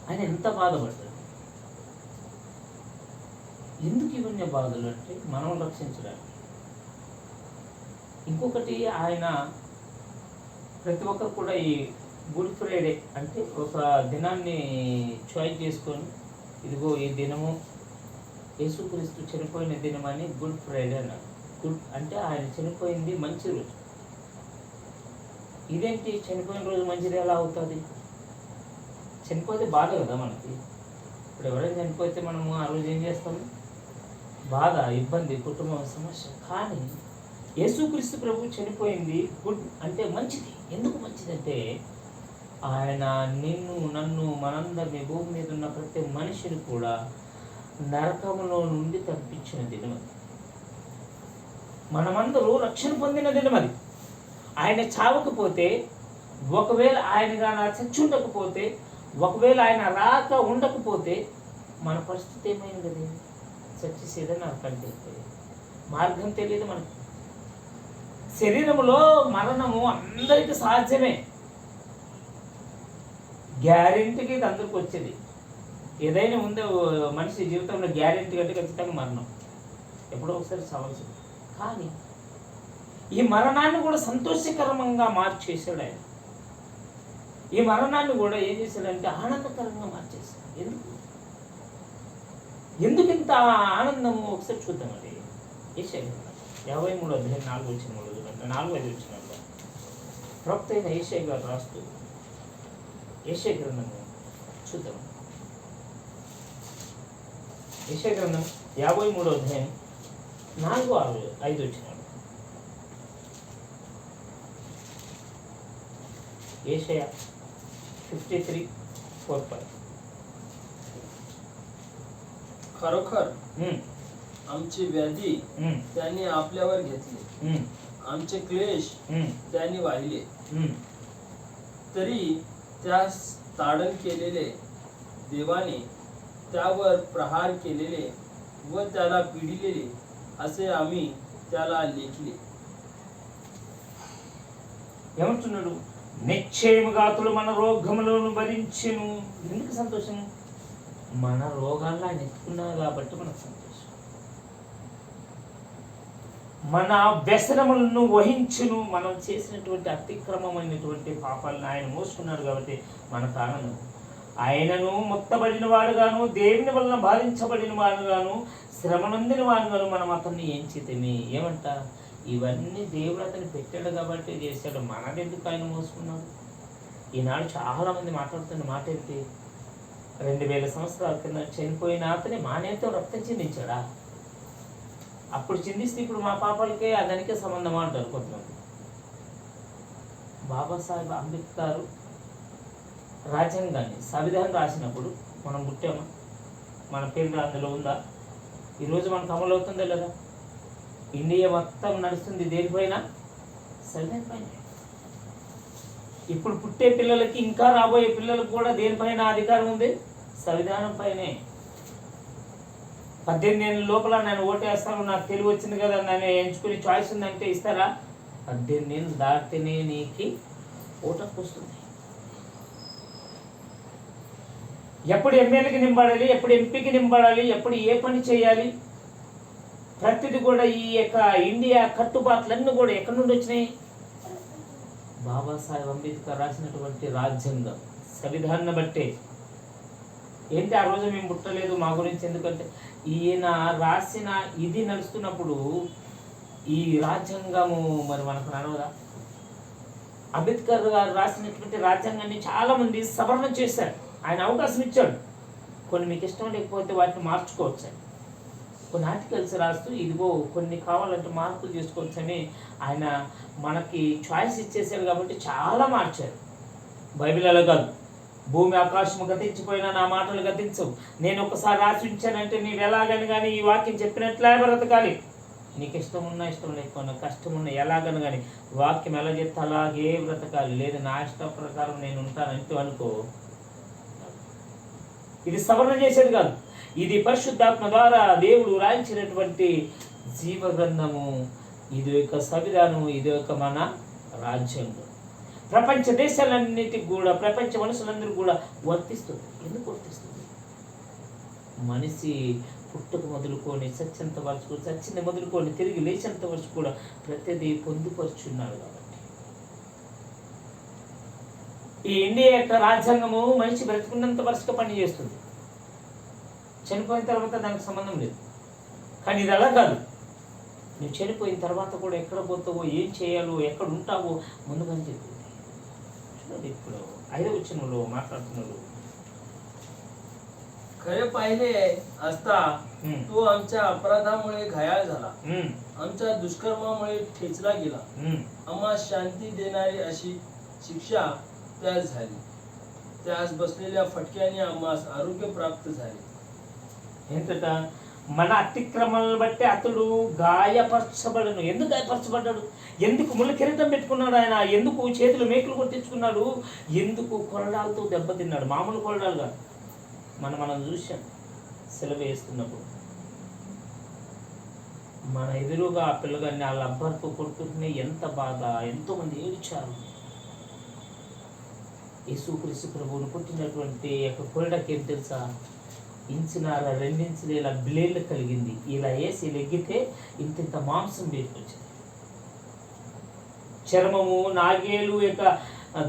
ఆయన ఎంత బాధపడ్డాడు. ఎందుకు ఇవన్నీ బాధలు అంటే మనం రక్షించడానికి. ఇంకొకటి, ఆయన ప్రతి ఒక్కరు కూడా ఈ గుడ్ ఫ్రైడే అంటే ఒక దినాన్ని చాయిస్ చేసుకొని, ఇదిగో ఈ దినము యేసుక్రీస్తు చనిపోయిన దినమని గుడ్ ఫ్రైడే అన్నారు. గుడ్ అంటే ఆయన చనిపోయింది మంచి రోజు. ఇదేంటి చనిపోయిన రోజు మంచిది ఎలా అవుతుంది? చనిపోతే బాధ కదా మనకి. ఇప్పుడు ఎవరైనా చనిపోతే మనము ఆ రోజు ఏం చేస్తాము? బాధ, ఇబ్బంది, కుటుంబం, సమస్య. కానీ యేసుక్రీస్తు ప్రభు చనిపోయింది గుడ్ అంటే మంచిది. ఎందుకు మంచిదంటే ఆయన నిన్ను, నన్ను, మనందరినీ, భూమి మీద ఉన్న ప్రతి మనిషిని కూడా నరకములో నుండి తప్పించిన దినం అది. మనమందరూ రక్షణ పొందిన దినం అది. ఆయన చావకపోతే, ఒకవేళ ఆయన కానీ చచ్చి ఉండకపోతే, ఒకవేళ ఆయన రాక ఉండకపోతే మన పరిస్థితి ఏమైంది కదా? చచ్చేసేదని నాకు కనిపిస్తుంది. మార్గం తెలియదు మనకు. శరీరంలో మరణము అందరికీ సాధ్యమే. గ్యారెంటీకి ఇది అందరికి వచ్చేది. ఏదైనా ఉందో మనిషి జీవితంలో గ్యారెంటీ అంటే ఖచ్చితంగా మరణం. ఎప్పుడో ఒకసారి చావాల్సింది. కానీ ఈ మరణాన్ని కూడా సంతోషకరంగా మార్చేశాడు ఆయన. ఈ మరణాన్ని కూడా ఏం చేశాడంటే ఆనందకరంగా మార్చేశాడు. ఎందుకు ఇంత ఆనందము? ఒకసారి చూద్దామండి. యెషయా 53:4 4-5 ప్రవక్త అయిన యెషయా గారు రాస్తూ యెషయా గ్రంథము చూద్దాం. యెషయా గ్రంథం 53:4-5 यशाया 53:4-5. खरोखर आमची व्याधी त्यांनी आपल्यावर घेतली, आमचे क्लेश त्यांनी वाहिले. तरी त्यास ताडण केलेले, देवाने त्यावर प्रहार केलेले व त्याला पिडिलेले असे आम्ही त्याला लेखले. ఏమంటున్నాడు? నిశ్చయముగా అతడు మన రోగములను భరించెను. ఎందుకు సంతోషం? మన రోగాల్లో ఆయన ఎత్తుకున్నారు కాబట్టి మనకు సంతోషం. మన వ్యసనములను వహించును. మనం చేసినటువంటి అతిక్రమమైనటువంటి పాపాలను ఆయన మోసుకున్నాడు కాబట్టి మనకు ఆనందం. ఆయనను మొత్తబడిన వాడుగాను, దేవుని వలన బాధించబడిన వాడుగాను, శ్రమనొందిన వాడుగాను మనం అతన్ని ఎంచితిమి. ఏమంట? ఇవన్నీ దేవుడు అతను పెట్టాడు కాబట్టి చేశాడు. మనదెందుకు ఆయన మోసుకున్నాడు? ఈనాడు చాలామంది మాట్లాడుతున్న మాట ఏంటి? 2000 సంవత్సరాల కింద చనిపోయిన అతని మానేతో రక్తం చిందించాడా? అప్పుడు చిందిస్తే ఇప్పుడు మా పాపాలకే దానికే సంబంధమా అంటారు కొంతమంది. బాబాసాహెబ్ అంబేద్కర్ రాజ్యాంగాన్ని, సంవిధానం రాసినప్పుడు మనం పుట్టామా? మన పేరు అందులో ఉందా? ఈరోజు మనకు అమలు అవుతుందా లేదా? ఇండియా మొత్తం నడుస్తుంది దేనిపైన? సంవిధానం పైన. ఇప్పుడు పుట్టే పిల్లలకి, ఇంకా రాబోయే పిల్లలకు కూడా దేనిపైన అధికారం ఉంది? సంవిధానం పైనే. 18 ఏళ్ళ లోపల నేను ఓటేస్తాను, నాకు తెలివి వచ్చింది కదా, నన్ను ఎంచుకుని చాయిస్ ఉందంటే ఇస్తారా? 18 ఏళ్ళు దాటితేనే నీకు ఓటకు వస్తుంది. ఎప్పుడు ఎమ్మెల్యేకి నింపడాలి, ఎప్పుడు ఎంపీకి నింపడాలి, ఎప్పుడు ఏ పని చేయాలి, ప్రతిది కూడా ఈ యొక్క ఇండియా కట్టుబాట్లన్నీ కూడా ఎక్కడి నుండి వచ్చినాయి? బాబాసాహెబ్ అంబేద్కర్ రాసినటువంటి రాజ్యాంగం, సంవిధానాన్ని బట్టే. ఏంటి ఆ రోజు మేము పుట్టలేదు మా గురించి? ఎందుకంటే ఈయన రాసిన ఇది నడుస్తున్నప్పుడు ఈ రాజ్యాంగము మరి మనకు నడవదా? అంబేద్కర్ గారు రాసినటువంటి రాజ్యాంగాన్ని చాలామంది సవరణ చేశారు. ఆయన అవకాశం ఇచ్చాడు. కొన్ని మీకు ఇష్టం లేకపోతే వాటిని మార్చుకోవచ్చు. కొన్ని ఆర్టికల్స్ రాస్తూ ఇదిగో కొన్ని కావాలంటే మార్పులు చేసుకోవచ్చని ఆయన మనకి చాయిస్ ఇచ్చేసాడు కాబట్టి చాలా మార్చారు. బైబిల్ అలా కాదు. భూమి ఆకాశము గతించిపోయినా నా మాటలు గతించవు. నేను ఒకసారి రాసి ఉంచానంటే నీవు ఎలాగని కానీ ఈ వాక్యం చెప్పినట్లే బ్రతకాలి. నీకు ఇష్టం ఉన్నా ఇష్టం లేకపోయినా, కష్టం ఉన్నా ఎలాగని కానీ వాక్యం ఎలా చెప్తే అలాగే బ్రతకాలి. లేదు నా ఇష్టం ప్రకారం నేను ఉంటానంటూ అనుకో, ఇది సవరణ చేసేది కాదు. ఇది పరిశుద్ధాత్మ ద్వారా దేవుడు రాయించినటువంటి జీవ గ్రంథము. ఇది యొక్క సంవిధానము, ఇది యొక్క మన రాజ్యాంగం. ప్రపంచ దేశాలన్నిటికి కూడా, ప్రపంచ మనుషులందరికీ కూడా వర్తిస్తుంది. ఎందుకు వర్తిస్తుంది? మనిషి పుట్టుక మొదలుకొని చచ్చేంత వరకు, చచ్చింది మొదలుకొని తిరిగి లేచేంత వరకు కూడా ప్రతిదీ పొందుపరుచున్నాడు కాబట్టి. ఈ ఇండియా యొక్క రాజ్యాంగము మనిషి బ్రతుకున్నంత వరుసగా పనిచేస్తుంది. చనిపోయిన తర్వాత దానికి సంబంధం లేదు. కానీ ఇది అలా కాదు. నువ్వు చనిపోయిన తర్వాత కూడా ఎక్కడ పోతావో, ఏం చేయాలో, ఎక్కడ ఉంటావో ముందుగానే చెప్పింది. చూడండి, ఇప్పుడు 5వ వచనంలో మాట్లాడుతున్నాడు. खरे पाहिले असता तो आमच्या अपराधामुळे घायाळ झाला, आमच्या दुष्कर्मामुळे ठेचला गेला. आम्हा शांती देणारी अशी शिक्षा त्यास झाली. त्यास बसलेल्या फटक्याने आम्हास आरोग्य प्राप्त झाले. ఏంటట? మన అతిక్రమాలను బట్టి అతడు గాయపరచబడను. ఎందుకు గాయపరచబడ్డాడు? ఎందుకు ముళ్ళ కిరీటం పెట్టుకున్నాడు ఆయన? ఎందుకు చేతులు మేకులు కొట్టించుకున్నాడు? ఎందుకు కొరడాలతో దెబ్బతిన్నాడు? మామూలు కొరడాలు కాదు. మనం చూసాం సెలవు వేస్తున్నప్పుడు. మన ఎదురుగా ఆ పిల్లగాన్ని వాళ్ళ అబ్బాయితో కొడుతుంటే ఎంత బాధ, ఎంతోమంది ఏడ్చారు. యేసుక్రీస్తు ప్రభువును పుట్టినటువంటి యొక్క కొరడాకి ఏం తెలుసా? ఇంచున్నర, 2 ఇంచులు ఇలా బ్లేడ్లు కలిగింది. ఇలా వేసి లెగ్గితే ఇంత మాంసం బయటకు వచ్చింది. చర్మము, నాగేలు యొక్క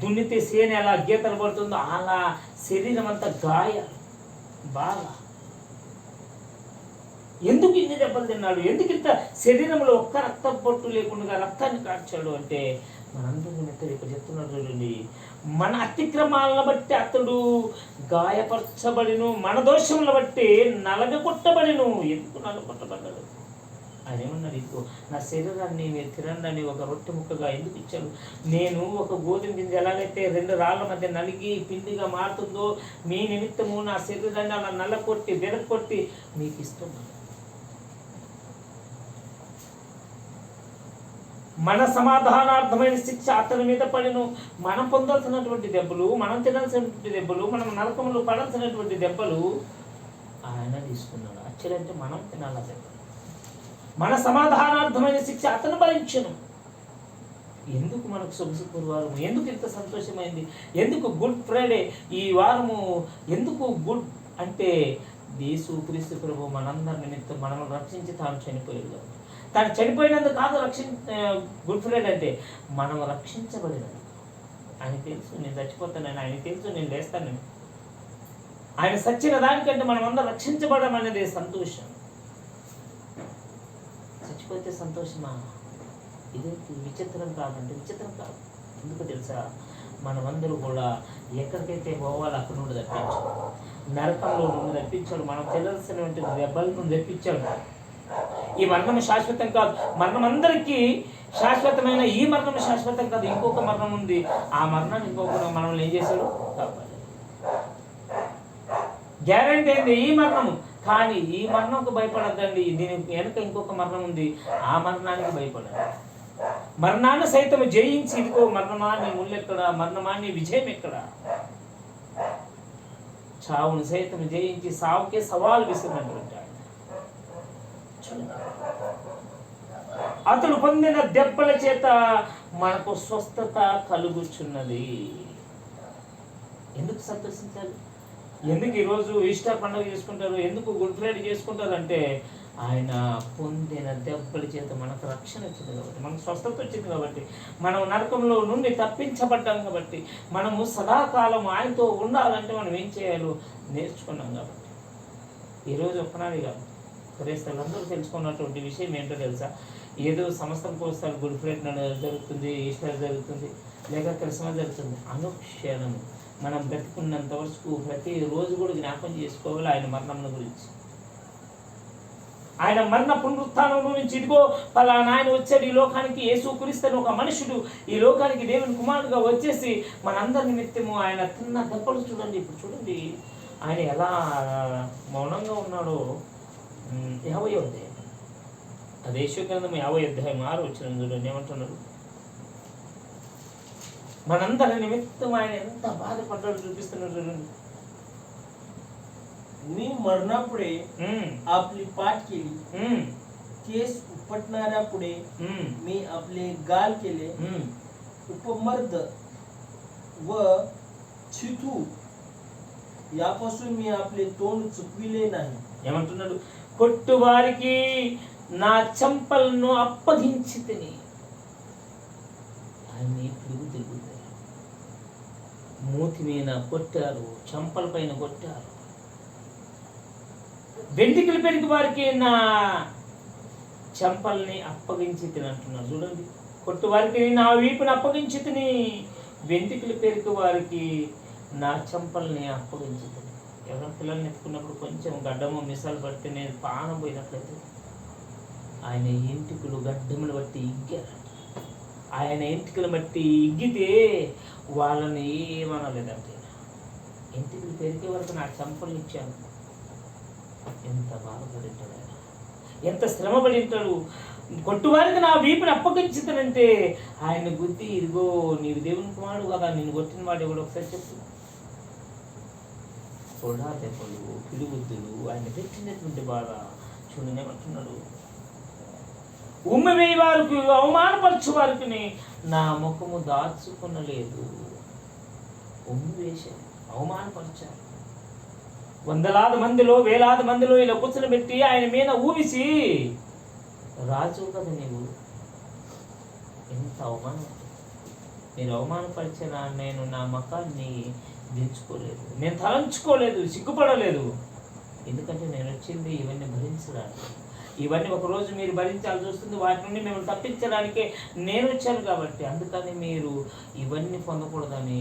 దున్నితే సేన ఎలా గీతలు పడుతుందో అలా శరీరం అంతా గాయాలు బాగా. ఎందుకు ఇన్ని దెబ్బలు తిన్నాడు? ఎందుకు ఇంత శరీరంలో ఒక్క రక్తం పొట్టు లేకుండా రక్తాన్ని కార్చాడు అంటే మనందరూ ఇక్కడ చెప్తున్నాడు చూడండి. మన అతిక్రమాలను బట్టి అతడు గాయపరచబడిను, మన దోషములను బట్టి నలగొట్టబడిను. ఎందుకు నలగొట్టబడ్డాడు? ఆయన ఏమన్నాడు? ఇదిగో నా శరీరాన్ని మీరు తినండి ఒక రొట్టె ముక్కగా ఎందుకు ఇచ్చాడు? నేను ఒక గోధుమ గింజ ఎలాగైతే 2 రాళ్ల మధ్య నలిగి పిండిగా మారుతుందో మీ నిమిత్తము నా శరీరాన్ని అలా నల్లకొట్టి విరగొట్టి మీకు ఇస్తున్నాను. మన సమాధానార్థమైన శిక్ష అతని మీద పడిను. మనం పొందాల్సినటువంటి దెబ్బలు, మనం తినాల్సినటువంటి దెబ్బలు, మనం నరకములు పడాల్సినటువంటి దెబ్బలు ఆయన తీసుకున్నాడు. యాక్చువల్లంటే మనం తినాలి దెబ్బలు. మన సమాధానార్థమైన శిక్ష అతను భరించను. ఎందుకు మనకు సొగసు గురువారం? ఎందుకు ఇంత సంతోషమైంది? ఎందుకు గుడ్ ఫ్రైడే ఈ వారము? ఎందుకు గుడ్ అంటే యేసుక్రీస్తు ప్రభు మనందరి నిమిత్తం మనల్ని రక్షించి తాను చనిపోయాడు. తాను చనిపోయినందుకు కాదు గుడ్ ఫ్రైడే అంటే మనం రక్షించబడినందుకు. ఆయన తెలుసు నేను చచ్చిపోతానని, ఆయన తెలుసు నేను లేస్తానని. ఆయన సచ్చిన దానికంటే మనం అందరం రక్షించబడడం అనేది సంతోషం. చచ్చిపోతే సంతోషమా? ఇదే విచిత్రం కాదంటే విచిత్రం కాదు. ఎందుకు తెలుసా? మనమందరూ కూడా ఎక్కడికైతే పోవాలో అక్కడ నుండి తప్పించాడు. నరకంలో నుండి తప్పించాడు. మనం తెలియాల్సినటువంటి దెబ్బల నుండి తప్పించాడు. ఈ మరణం శాశ్వతం కాదు. మరణం అందరికీ శాశ్వతమైన ఈ మరణం శాశ్వతం కాదు. ఇంకొక మరణం ఉంది. ఆ మరణాన్ని ఇంకొక మనల్ని ఏం చేశాడు? కాపాడు. గ్యారంటీ అయింది ఈ మరణము. కానీ ఈ మరణంకు భయపడద్దండి. దీని వెనుక ఇంకొక మరణం ఉంది. ఆ మరణానికి భయపడండి. మరణాన్ని సైతం జయించి, ఇదిగో మరణమా నీ ముళ్ళెక్కడ, మరణమా నీ విజయం ఎక్కడ? చావును సైతం జయించి సావుకే సవాలు విసిరినటువంటి అతడు పొందిన దెబ్బల చేత మనకు స్వస్థత కలుగుచున్నది. ఎందుకు సంతోషించాలి? ఎందుకు ఈరోజు ఈస్టర్ పండుగ చేసుకుంటారు? ఎందుకు గుడ్ ఫ్రైడే చేసుకుంటారు అంటే ఆయన పొందిన దెబ్బల చేత మనకు రక్షణ వచ్చింది కాబట్టి, మనకు స్వస్థత వచ్చింది కాబట్టి, మనం నరకంలో నుండి తప్పించబడ్డాం కాబట్టి, మనము సదాకాలం ఆయనతో ఉండాలంటే మనం ఏం చేయాలో నేర్చుకున్నాం కాబట్టి. ఈరోజు ఒక్కనాది కాదు, క్రైస్తవులందరూ తెలుసుకున్నటువంటి విషయం ఏంటో తెలుసా? ఏదో సంవత్సరంకి ఒకసారి గుడ్ ఫ్రైడే జరుగుతుంది, ఈస్టర్ జరుగుతుంది, లేక క్రిస్మస్ జరుగుతుంది. అనుక్షణము మనం బ్రతికున్నంత వరకు ప్రతిరోజు కూడా జ్ఞాపకం చేసుకోవాలి ఆయన మరణం గురించి, ఆయన మరణ పునరుత్థానం గురించి. ఇదిగో పలానా ఆయన వచ్చాడు ఈ లోకానికి, యేసుక్రీస్తు ఒక మనుషుడు ఈ లోకానికి దేవుని కుమారుడుగా వచ్చేసి మనందరి నిమిత్తము ఆయన తిన్న దెబ్బలు చూడండి. ఇప్పుడు చూడండి ఆయన ఎలా మౌనంగా ఉన్నాడో. 50వ అధ్యాయం, అది యేషయా గ్రంథం 50వ అధ్యాయం 6వ వచనం చూడండి ఏమంటున్నాడు. మనందరి నిమిత్తం ఆయన ఎంత బాధపడ్డాడు చూపిస్తున్నాడు చూడండి. मी मरणापुढे आपली पाठ केली, केस उपटणाऱ्या पुढे मी आपले गाल केले, उपमर्द व छिथू यापासून मी आपले तोंड चुकविले नाही. ఏమంటున్నాడు? కొట్టువారికి నా చెంపలను అప్పగించి తిని. ఆయన్ని పిలుగు తిరుగుతారు, మూతి మీద కొట్టారు, చెంపల పైన కొట్టారు. వెంట్రుకలు పెరిగి వారికి నా చెంపల్ని అప్పగించి తిని అంటున్నాడు. చూడండి, కొట్టు వారికి నా వీపుని అప్పగించి తిని, వెంట్రుకలు పెరిగి వారికి నా చెంపల్ని అప్పగించి తిని. ఎవరైనా పిల్లల్ని ఎత్తుకున్నప్పుడు కొంచెం గడ్డము మిసాలు పడితే నేను పానం పోయినట్లయితే ఆయన ఎంటికలు గడ్డములు బట్టి ఇగ్గారు. ఆయన ఎంటికలు బట్టి ఇగ్గితే వాళ్ళని ఏమనలేదంటే, ఎంటికలు పెరిగే వరకు నా చెంపలు ఇచ్చాను. ఎంత బాధపడి ఉంటాడు ఆయన, ఎంత శ్రమపడి ఉంటాడు. కొట్టువారికి నా వీపుని అప్పగించుతానంటే ఆయన గుద్ది, ఇదిగో నీవు దేవుని కుమారుడు కదా, నేను కొట్టిన వాడు ఎవడు ఒకసారి చెప్పు. పొడా దెబ్బలు, పిడుగుద్దులు, ఆయన పెట్టినటువంటి బాధ చూడనే అంటున్నాడు. ఉమ్మి వేయి వారికి, అవమానపరచు వారికి నా ముఖము దాచుకునలేదు. ఉమ్మి వేశారు, అవమానపరిచారు. వందలాది మందిలో, వేలాది మందిలో ఇలా కూర్చోబెట్టి ఆయన మీద ఊవిసి, రాజు కదా నీవు, ఎంత అవమానం. మీరు అవమానపరిచిన నేను నా ముఖాన్ని దించుకోలేదు, నేను తలంచుకోలేదు, సిగ్గుపడలేదు. ఎందుకంటే నేను వచ్చింది ఇవన్నీ భరించడానికి. ఇవన్నీ ఒకరోజు మీరు భరించాల్సి వస్తుంది. వాటి నుండి మేము తప్పించడానికే నేను వచ్చాను కాబట్టి, అందుకని మీరు ఇవన్నీ పొందకూడదని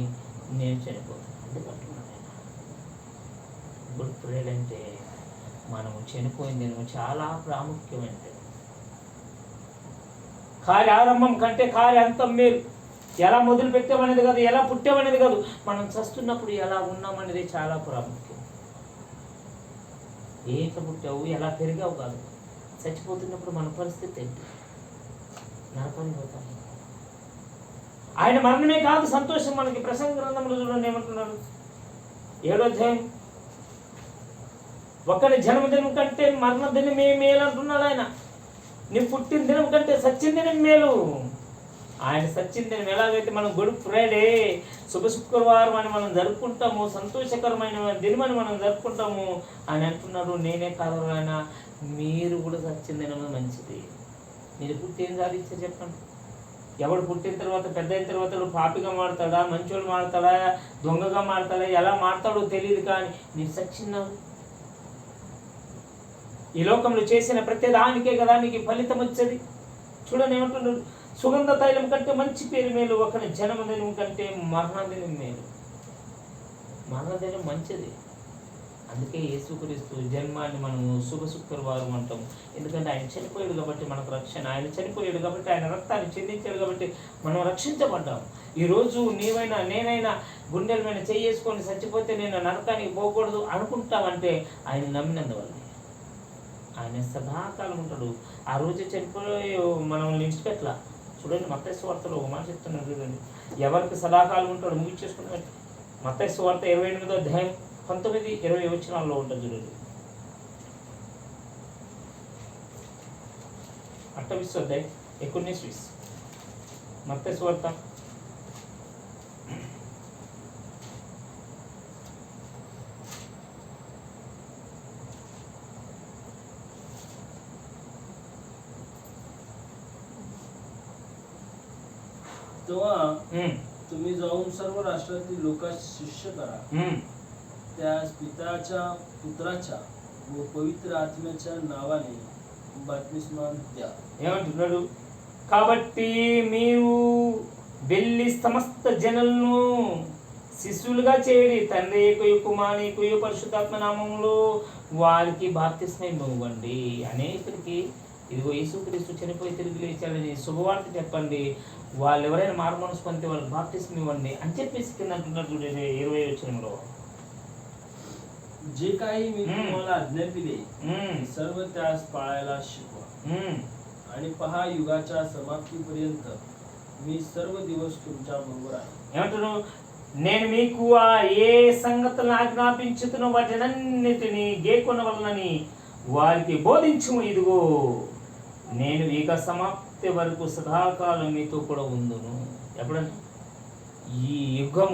నేను చనిపోతాను. ఎందుకంటున్నాను గుడ్ ఫ్రైడే అంటే మనము చనిపోయింది చాలా ప్రాముఖ్యమైనది. కార్య ఆరంభం కంటే కార్య అంతం మేలు. ఎలా మొదలు పెట్టామనేది కాదు, ఎలా పుట్టామనేది కాదు, మనం చస్తున్నప్పుడు ఎలా ఉన్నామనేది చాలా ప్రాముఖ్యం. ఏట్లా పుట్టావు, ఎలా పెరిగావు కాదు, చచ్చిపోతున్నప్పుడు మన పరిస్థితి ఏంటి? నరకని పోతాం. ఆయన మరణమే కాదు సంతోషం మనకి. ప్రసంగ గ్రంథంలో చూడండి ఏమంటున్నాడు, 7వ అధ్యాయం, ఒకరి జన్మదినం కంటే మరణ దినమే మేలు అంటున్నాడు ఆయన. నీ పుట్టిన దినం కంటే సచ్చిన దినం మేలు. ఆయన సచ్చిన దినం ఎలాగైతే మనం గుడ్ ఫ్రైడే, శుభ శుక్రవారం అని మనం జరుపుకుంటాము, సంతోషకరమైన దినమని మనం జరుపుకుంటాము అని అంటున్నాడు. నేనే కాదు ఆయన, మీరు కూడా సచ్చిన దినం మంచిది. మీరు పుట్టి ఏం సాధించారు చెప్పండి? ఎవడు పుట్టిన తర్వాత, పెద్ద అయిన తర్వాత పాపిగా మారుతాడా, మంచోడు మారుతాడా, దొంగగా మారుతాడా, ఎలా మారుతాడో తెలియదు. కానీ మీరు సచ్చిన్నారు. ఈ లోకంలో చేసిన ప్రతి దానికే కదా నీకు ఫలితం వచ్చేది. చూడండి ఏమంటున్నాడు, సుగంధ తైలం కంటే మంచి పేరు మేలు, ఒకరి జన్మదినం కంటే మరణదినం మేలు. మరణదినం మంచిది. అందుకే యేసుక్రీస్తు జన్మాన్ని మనము శుభ శుక్రవారం అంటాం. ఎందుకంటే ఆయన చనిపోయాడు కాబట్టి మనకు రక్షణ. ఆయన చనిపోయాడు కాబట్టి, ఆయన రక్తాన్ని చెందించాడు కాబట్టి మనం రక్షించబడ్డాం. ఈరోజు నీవైనా నేనైనా గుండెల మీద చేసుకొని చచ్చిపోతే నేను నరకానికి పోకూడదు అనుకుంటామంటే ఆయన నమ్మినందువల్ల. ఆయన సదాకాలం ఉంటాడు. ఆ రోజు చనిపోయి మనం విడిచిపెట్టలా. చూడండి మత్తయి సువార్తలో ఒక మాట చెప్తున్నాడు చూడండి, ఎవరికి సదాకాలం ఉంటాడు ముగించేసుకున్నాడు. మత్తయి సువార్త 28వ అధ్యాయం 19-20 వచనాల్లో ఉంటుంది చూడండి. 28 अध्याय 19-20 मत्तई सुवार्त. तेव्हा तुम्ही जाऊन सर्व राष्ट्रातील लोकांस शिष्य करा, त्यास पिताच्या, पुत्राच्या व पवित्र आत्म्याच्या नावाने बाप्तिस्मा द्या. ఏమంటున్నాడు? కాబట్టి మీరు వెళ్ళి సమస్త జనులను శిష్యులుగా చేరి తండ్రి యొక్క కుమారుని యొక్క పరిశుద్ధాత్మ నామములో వారికి బాప్తిస్మం ఇవ్వండి. అనేకులకి ఇదిగో యేసుక్రీస్తు చనిపోయి తిరిగి లేచాడని శుభవార్త చెప్పండి. వాళ్ళు ఎవరైనా మారుమనసు పొందితే వాళ్ళకి బాప్తిస్మం ఇవ్వండి అని చెప్పేసి కింద అంటున్నారు చూడండి 20వ వచనంలో. जे काही मी तुम्हाला आज्ञा दिली सर्व त्यास पाळायला शिकवा, आणि पहा युगाच्या समाप्तीपर्यंत मी सर्व दिवस तुमच्या बरोबर आहे. ఏమంటున్నాడు? నేను మీకు ఏ సంగతులను ఆజ్ఞాపించుతున్న వాటినన్నిటినీ గైకొనవలెనని వారికి బోధించుము. ఇదిగో నేను యుగ సమాప్తి వరకు సదాకాలం మీతో కూడా ఉందును. ఎప్పుడంటే ఈ యుగం